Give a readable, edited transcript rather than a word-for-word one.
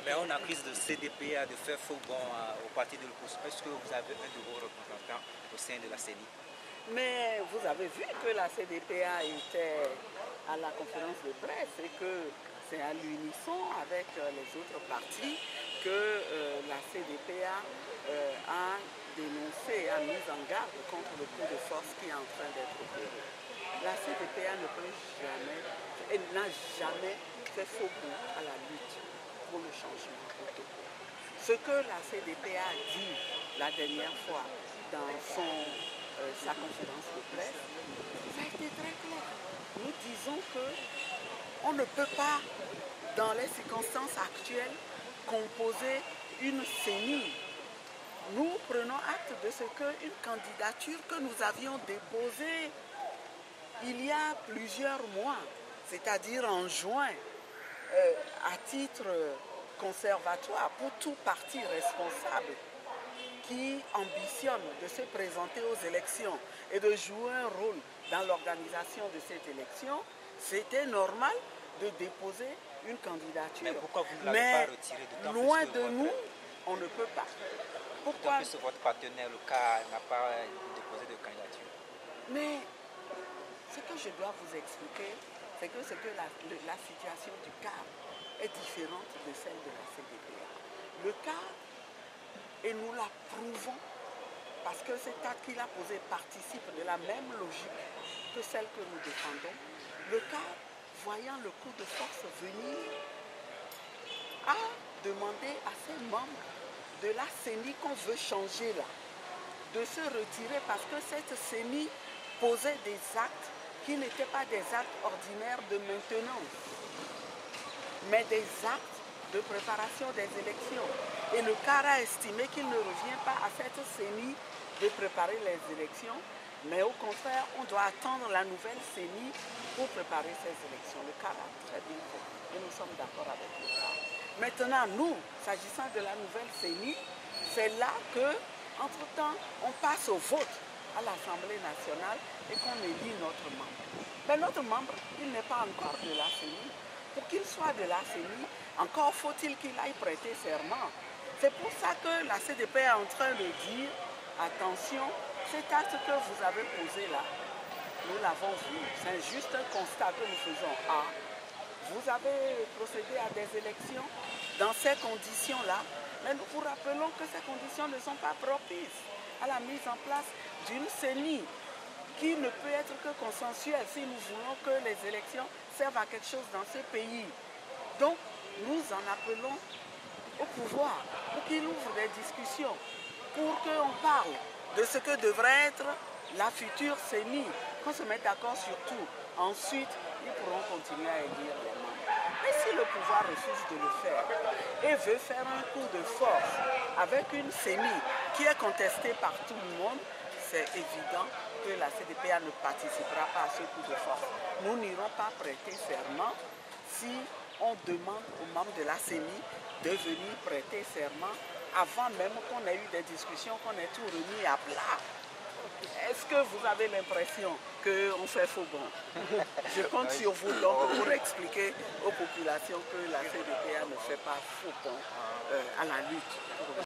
Mais on accuse le CDPA de faire faux bon au parti de l'opposition. Est-ce que vous avez un de vos représentants au sein de la CENI? Mais vous avez vu que la CDPA était à la conférence de presse et que c'est à l'unisson avec les autres partis que la CDPA a dénoncé, a mis en garde contre le coup de force qui est en train d'être opéré. La CDPA ne peut jamais, elle n'a jamais fait faux bond à la lutte pour le changement protocole. Ce que la CDPA a dit la dernière fois dans sa conférence de presse, ça a été très clair. Nous disons qu'on ne peut pas, dans les circonstances actuelles, composer une CENI. Nous prenons acte de ce qu'une candidature que nous avions déposée il y a plusieurs mois, c'est-à-dire en juin, à titre conservatoire pour tout parti responsable qui ambitionne de se présenter aux élections et de jouer un rôle dans l'organisation de cette élection, c'était normal de déposer une candidature. Mais pourquoi vous ne l'avez pas retiré loin de nous, on ne peut pas. Pourquoi votre partenaire, le CAR, n'a pas déposé de candidature? Mais ce que je dois vous expliquer, c'est que la situation du CAR est différente de celle de la CDPA. Le CAR, et nous la prouvons, parce que cet acte qu'il a posé participe de la même logique que celle que nous défendons. Le CAR, voyant le coup de force venir, a demandé à ses membres de la CENI qu'on veut changer là, de se retirer parce que cette CENI posait des actes qui n'étaient pas des actes ordinaires de maintenance, mais des actes de préparation des élections. Et le CAR a estimé qu'il ne revient pas à cette CENI de préparer les élections, mais au contraire, on doit attendre la nouvelle CENI pour préparer ces élections. Le CAR a très bien fait et nous sommes d'accord avec le CAR. Maintenant, nous, s'agissant de la nouvelle CENI, c'est là que, entre-temps, on passe au vote à l'Assemblée nationale et qu'on élit notre membre. Mais notre membre, il n'est pas encore de la CENI. Pour qu'il soit de la CENI, encore faut-il qu'il aille prêter serment. C'est pour ça que la CDP est en train de dire, attention, cet acte que vous avez posé là, nous l'avons vu, c'est juste un constat que nous faisons. Ah, vous avez procédé à des élections dans ces conditions-là, mais nous vous rappelons que ces conditions ne sont pas propices à la mise en place d'une CENI qui ne peut être que consensuelle si nous voulons que les élections servent à quelque chose dans ce pays. Donc, nous en appelons au pouvoir pour qu'il ouvre des discussions, pour qu'on parle de ce que devrait être la future CENI, qu'on se mette d'accord sur tout. Ensuite, ils pourront continuer à élire les membres. Mais si le pouvoir refuse de le faire et veut faire un coup de force avec une CENI qui est contestée par tout le monde, c'est évident que la CDPA ne participera pas à ce coup de force. Nous n'irons pas prêter serment si on demande aux membres de la CENI de venir prêter serment avant même qu'on ait eu des discussions, qu'on ait tout remis à plat. Est-ce que vous avez l'impression qu'on fait faux bon? Je compte sur vous donc pour expliquer aux populations que la CDPA ne fait pas faux bon à la lutte.